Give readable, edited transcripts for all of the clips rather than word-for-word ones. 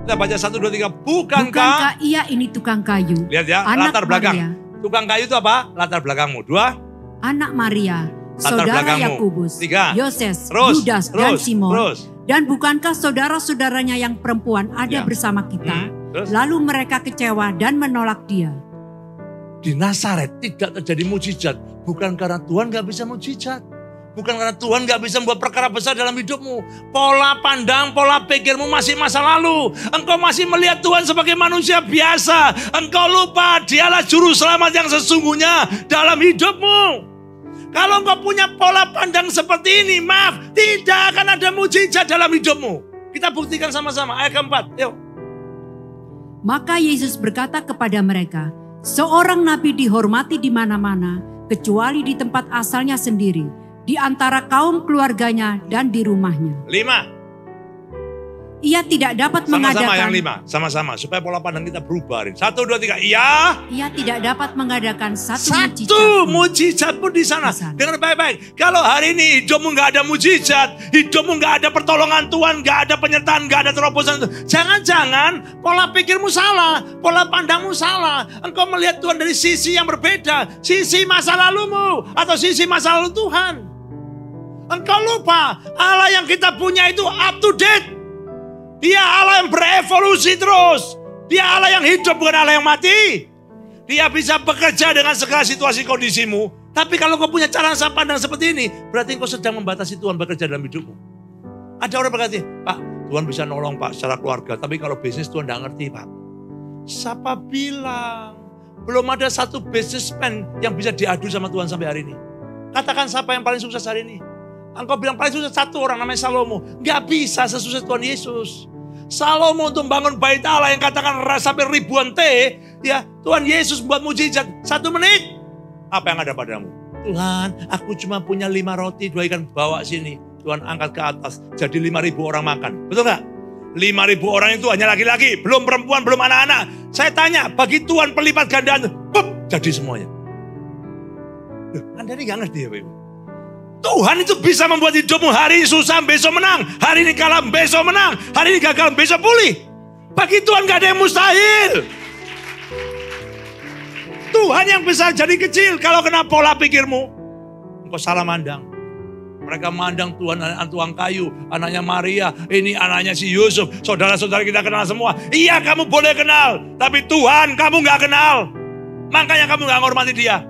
Kita baca 1, 2, 3. Bukankah ia ini tukang kayu? Lihat ya, anak latar belakang. Maria, Tukang kayu itu apa? Latar belakangmu. 2. anak Maria, Latar saudara belakangmu. Yakobus, 3. Yoses, Terus, Yudas, dan Simon. terus. Dan bukankah saudara-saudaranya yang perempuan ada Ya. bersama kita? Terus? Lalu mereka kecewa dan menolak dia. Di Nazaret tidak terjadi mujizat. Bukan karena Tuhan gak bisa mujizat. Bukan karena Tuhan gak bisa membuat perkara besar dalam hidupmu. Pola pandang, pola pikirmu masih masa lalu. Engkau masih melihat Tuhan sebagai manusia biasa. Engkau lupa dialah juru selamat yang sesungguhnya dalam hidupmu. Kalau engkau punya pola pandang seperti ini, maaf, tidak akan ada mujizat dalam hidupmu. Kita buktikan sama-sama. Ayat keempat, yuk. Maka Yesus berkata kepada mereka, seorang nabi dihormati di mana-mana, kecuali di tempat asalnya sendiri, di antara kaum keluarganya dan di rumahnya. 5. Ia tidak dapat Sama-sama mengadakan. yang 5. Sama-sama. Supaya pola pandang kita berubah. 1, 2, 3. Iya. Ia tidak dapat mengadakan satu Mujizat pun di sana. Dengar baik-baik. Kalau hari ini hidupmu gak ada mujizat. Hidupmu gak ada pertolongan Tuhan. Gak ada penyertaan. Gak ada terobosan. Jangan-jangan pola pikirmu salah. Pola pandangmu salah. Engkau melihat Tuhan dari sisi yang berbeda. Sisi masa lalumu. Atau sisi masa lalu Tuhan. Engkau lupa. Allah yang kita punya itu up to date. Dia Allah yang berevolusi terus. Dia Allah yang hidup, bukan Allah yang mati. Dia bisa bekerja dengan segala situasi kondisimu. Tapi kalau kau punya cara pandang seperti ini, berarti kau sedang membatasi Tuhan bekerja dalam hidupmu. Ada orang berkata, Pak, Tuhan bisa nolong Pak secara keluarga. Tapi kalau bisnis Tuhan tidak ngerti Pak. Siapa bilang? Belum ada satu businessman yang bisa diadu sama Tuhan sampai hari ini. Katakan siapa yang paling sukses hari ini? Engkau bilang paling sukses satu orang namanya Salomo. Gak bisa sesukses Tuhan Yesus. Salomo untuk membangun bait Allah yang katakan sampai ribuan T. Ya, Tuhan Yesus buat mujizat 1 menit. Apa yang ada padamu? Tuhan, aku cuma punya 5 roti, 2 ikan, bawa sini. Tuhan angkat ke atas, jadi 5.000 orang makan. Betul gak? 5.000 orang itu hanya laki-laki, belum perempuan, belum anak-anak. Saya tanya, bagi Tuhan pelipat gandaan, jadi semuanya. Loh, Anda ini gak ngerti ya Bapak Ibu? Tuhan itu bisa membuat hidupmu hari ini susah, besok menang. Hari ini kalah, besok menang. Hari ini gagal, besok pulih. Bagi Tuhan gak ada yang mustahil. Tuhan yang besar jadi kecil. Kalau kena pola pikirmu, engkau salah mandang. Mereka mandang Tuhan anak tukang kayu, anaknya Maria, ini anaknya si Yusuf. Saudara-saudara kita kenal semua. Iya kamu boleh kenal, tapi Tuhan kamu gak kenal. Makanya kamu gak menghormati dia.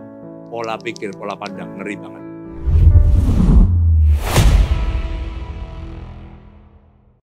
Pola pikir, pola pandang, ngeri banget.